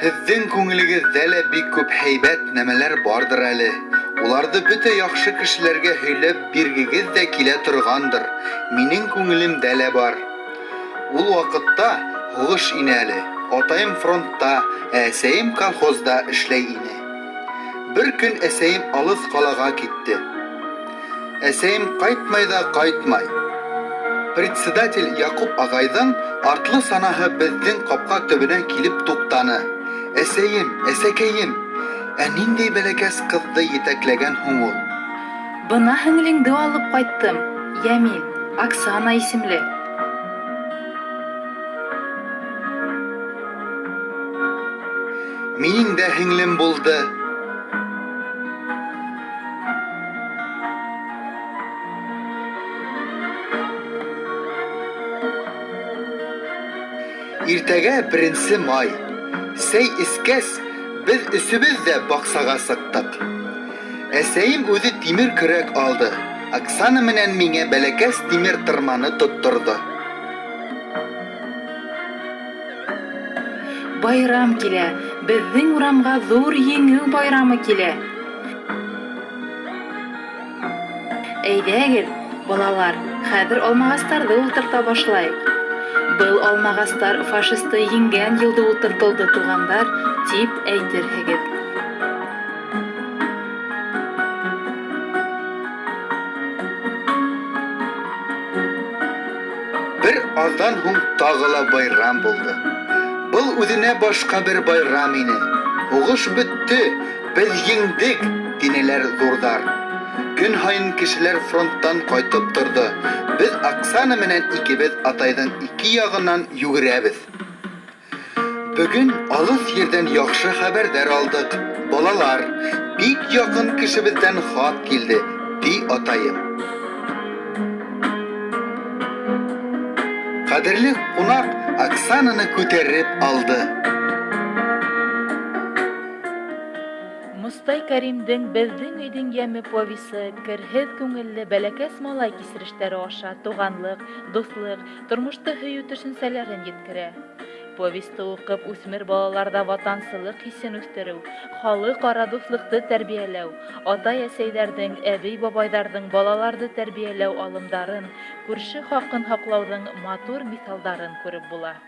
Һеҙҙең күңелегеҙҙә лә бик күп һәйбәт нәмәләр бардыр әле. Уларҙы бөтә яҡшы кешеләргә һөйләп биргегеҙ ҙә килә торғандыр. Минең күңелемдә лә бар. Ул ваҡытта һуғыш ине әле. Атайым фронтта, әсәйем колхозда эшләй ине. Бер көн әсәйем алыҫ ҡалаға китте. Әсәйем ҡайтмай ҙа ҡайтмай. Председатель Яҡуп ағайҙың артлы санаһы беҙҙең ҡапҡа төбөнә килеп туҡтаны. Әсәйем, әсәкәйем, ниндәй бәләкәс ҡыҙҙы етәкләгән һуң ул? Бына һеңлеңде алып ҡайттым, Йәмил, Оксана исемле. Минең дә һеңлем булды. Иртәгә 1 май. Сәй эскәс, беҙ өсөбөҙ ҙә баҡсаға сыҡтык. Әсәйем үҙе тимер көрәк алды. Оксана менән миңә бәләкәс тимер тырманы тотторҙо. Байрам килә, беҙҙең урамға ҙур еңеү байрамы килә. Әйҙәгеҙ, балалар, хәҙер алмағастарҙы ултырта башлайыҡ. Был алмағастар фашисты еңгән йылды ултыртылды туғандар, тип әйтерһегеҙ. Бер аҙҙан һуң тағы ла байрам булды. Был үҙенә башҡа бер байрам ине. Һуғыш бөттө, беҙ еңдек, тинеләр ҙурҙар. Көн һайын кешеләр фронттан ҡайтып торҙо. Беҙ Оксана менән икебеҙ атайҙың ике яғынан йүгерәбеҙ. Бөгөн алыҫ ерҙән яҡшы хәбәрҙәр алдыҡ. Балалар, бик яҡын кешебеҙҙән хат килде, ди атайым. Ҡәҙерле ҡунаҡ Оксананы күтәреп алды. Мостай Кәримдең «Беҙҙең өйҙөң йәме» повесы керһеҙ күңелле бәләкәс малай кисерештәре аша туғанлык, дуҫлык, тормошто һөйөү төшөнсәләрен еткерә. Повесты уҡып үҫмер балаларҙа ватансылык хисен үҫтереү, халыҡ-ара дуҫлыҡты тәрбиәләү, атай-әсәйҙәрҙең, әбей-бабайҙарҙың балаларҙы тәрбиәләү алымдарын, күрше хаҡын һаҡлауҙың матур миҫалдарын күреп була.